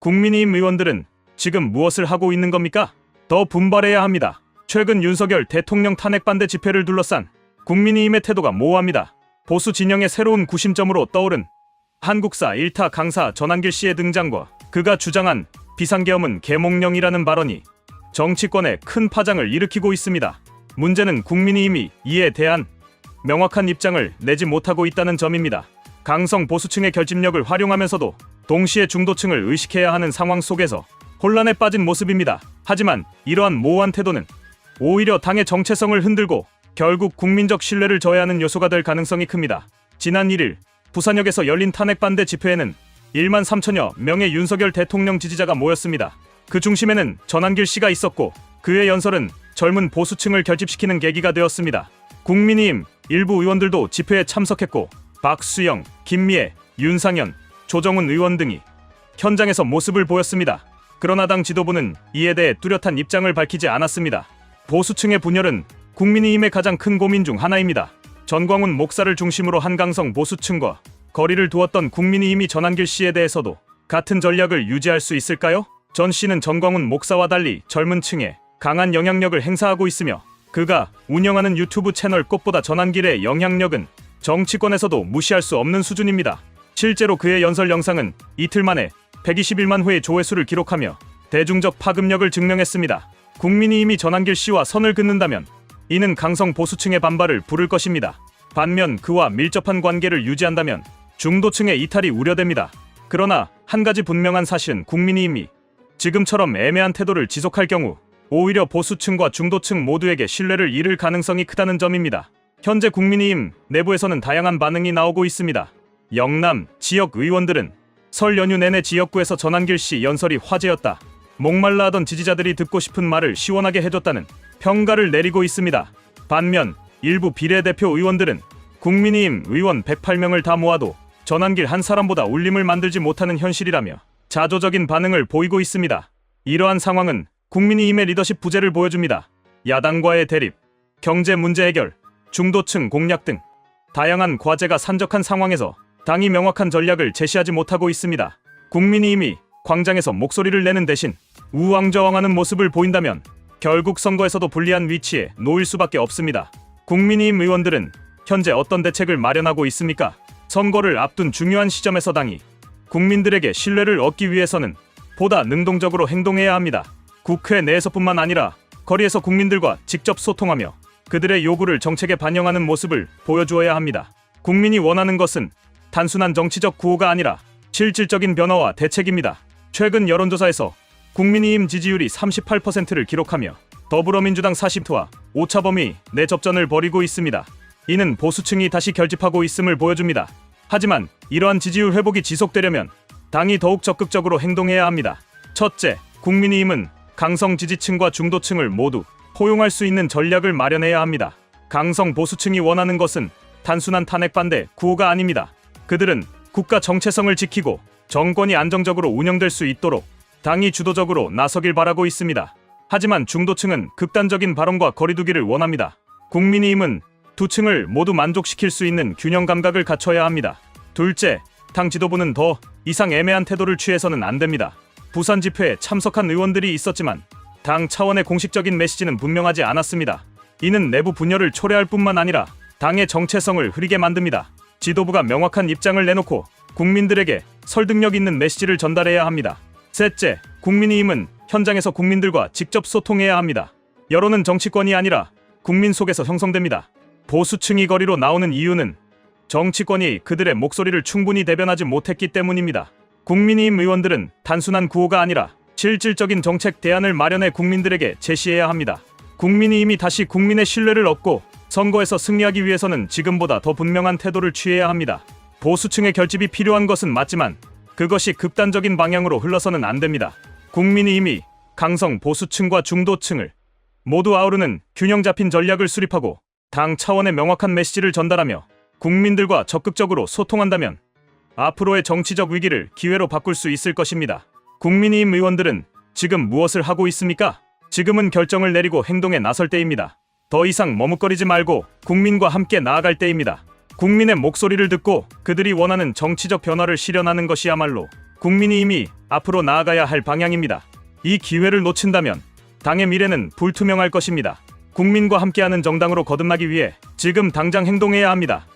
국민의힘 의원들은 지금 무엇을 하고 있는 겁니까? 더 분발해야 합니다. 최근 윤석열 대통령 탄핵 반대 집회를 둘러싼 국민의힘의 태도가 모호합니다. 보수 진영의 새로운 구심점으로 떠오른 한국사 1타 강사 전한길 씨의 등장과 그가 주장한 비상계엄은 계몽령이라는 발언이 정치권에 큰 파장을 일으키고 있습니다. 문제는 국민의힘이 이에 대한 명확한 입장을 내지 못하고 있다는 점입니다. 강성 보수층의 결집력을 활용하면서도 동시에 중도층을 의식해야 하는 상황 속에서 혼란에 빠진 모습입니다. 하지만 이러한 모호한 태도는 오히려 당의 정체성을 흔들고 결국 국민적 신뢰를 저해하는 요소가 될 가능성이 큽니다. 지난 1일 부산역에서 열린 탄핵 반대 집회에는 1만 3천여 명의 윤석열 대통령 지지자가 모였습니다. 그 중심에는 전한길 씨가 있었고 그의 연설은 젊은 보수층을 결집시키는 계기가 되었습니다. 국민의힘 일부 의원들도 집회에 참석했고 박수영, 김미애, 윤상현, 조정훈 의원 등이 현장에서 모습을 보였습니다. 그러나 당 지도부는 이에 대해 뚜렷한 입장을 밝히지 않았습니다. 보수층의 분열은 국민의힘의 가장 큰 고민 중 하나입니다. 전광훈 목사를 중심으로 한강성 보수층과 거리를 두었던 국민의힘이 전한길 씨에 대해서도 같은 전략을 유지할 수 있을까요? 전 씨는 전광훈 목사와 달리 젊은 층에 강한 영향력을 행사하고 있으며 그가 운영하는 유튜브 채널 꽃보다 전한길의 영향력은 정치권에서도 무시할 수 없는 수준입니다. 실제로 그의 연설 영상은 이틀 만에 121만 회의 조회수를 기록하며 대중적 파급력을 증명했습니다. 국민의힘이 전한길 씨와 선을 긋는다면 이는 강성 보수층의 반발을 부를 것입니다. 반면 그와 밀접한 관계를 유지한다면 중도층의 이탈이 우려됩니다. 그러나 한 가지 분명한 사실은 국민의힘이 지금처럼 애매한 태도를 지속할 경우 오히려 보수층과 중도층 모두에게 신뢰를 잃을 가능성이 크다는 점입니다. 현재 국민의힘 내부에서는 다양한 반응이 나오고 있습니다. 영남 지역 의원들은 설 연휴 내내 지역구에서 전한길 씨 연설이 화제였다. 목말라 하던 지지자들이 듣고 싶은 말을 시원하게 해줬다는 평가를 내리고 있습니다. 반면 일부 비례대표 의원들은 국민의힘 의원 108명을 다 모아도 전한길 한 사람보다 울림을 만들지 못하는 현실이라며 자조적인 반응을 보이고 있습니다. 이러한 상황은 국민의힘의 리더십 부재를 보여줍니다. 야당과의 대립, 경제 문제 해결, 중도층 공략 등 다양한 과제가 산적한 상황에서 당이 명확한 전략을 제시하지 못하고 있습니다. 국민의힘이 광장에서 목소리를 내는 대신 우왕좌왕하는 모습을 보인다면 결국 선거에서도 불리한 위치에 놓일 수밖에 없습니다. 국민의힘 의원들은 현재 어떤 대책을 마련하고 있습니까? 선거를 앞둔 중요한 시점에서 당이 국민들에게 신뢰를 얻기 위해서는 보다 능동적으로 행동해야 합니다. 국회 내에서뿐만 아니라 거리에서 국민들과 직접 소통하며 그들의 요구를 정책에 반영하는 모습을 보여주어야 합니다. 국민이 원하는 것은 단순한 정치적 구호가 아니라 실질적인 변화와 대책입니다. 최근 여론조사에서 국민의힘 지지율이 38%를 기록하며 더불어민주당 40%와 오차범위 내 접전을 벌이고 있습니다. 이는 보수층이 다시 결집하고 있음을 보여줍니다. 하지만 이러한 지지율 회복이 지속되려면 당이 더욱 적극적으로 행동해야 합니다. 첫째, 국민의힘은 강성 지지층과 중도층을 모두 포용할 수 있는 전략을 마련해야 합니다. 강성 보수층이 원하는 것은 단순한 탄핵 반대 구호가 아닙니다. 그들은 국가 정체성을 지키고 정권이 안정적으로 운영될 수 있도록 당이 주도적으로 나서길 바라고 있습니다. 하지만 중도층은 극단적인 발언과 거리두기를 원합니다. 국민의힘은 두 층을 모두 만족시킬 수 있는 균형 감각을 갖춰야 합니다. 둘째, 당 지도부는 더 이상 애매한 태도를 취해서는 안 됩니다. 부산 집회에 참석한 의원들이 있었지만 당 차원의 공식적인 메시지는 분명하지 않았습니다. 이는 내부 분열을 초래할 뿐만 아니라 당의 정체성을 흐리게 만듭니다. 지도부가 명확한 입장을 내놓고 국민들에게 설득력 있는 메시지를 전달해야 합니다. 셋째, 국민의힘은 현장에서 국민들과 직접 소통해야 합니다. 여론은 정치권이 아니라 국민 속에서 형성됩니다. 보수층이 거리로 나오는 이유는 정치권이 그들의 목소리를 충분히 대변하지 못했기 때문입니다. 국민의힘 의원들은 단순한 구호가 아니라 실질적인 정책 대안을 마련해 국민들에게 제시해야 합니다. 국민의힘이 다시 국민의 신뢰를 얻고 선거에서 승리하기 위해서는 지금보다 더 분명한 태도를 취해야 합니다. 보수층의 결집이 필요한 것은 맞지만 그것이 극단적인 방향으로 흘러서는 안 됩니다. 국민의힘이 강성 보수층과 중도층을 모두 아우르는 균형 잡힌 전략을 수립하고 당 차원의 명확한 메시지를 전달하며 국민들과 적극적으로 소통한다면 앞으로의 정치적 위기를 기회로 바꿀 수 있을 것입니다. 국민의힘 의원들은 지금 무엇을 하고 있습니까? 지금은 결정을 내리고 행동에 나설 때입니다. 더 이상 머뭇거리지 말고 국민과 함께 나아갈 때입니다. 국민의 목소리를 듣고 그들이 원하는 정치적 변화를 실현하는 것이야말로 국민의힘이 앞으로 나아가야 할 방향입니다. 이 기회를 놓친다면 당의 미래는 불투명할 것입니다. 국민과 함께하는 정당으로 거듭나기 위해 지금 당장 행동해야 합니다.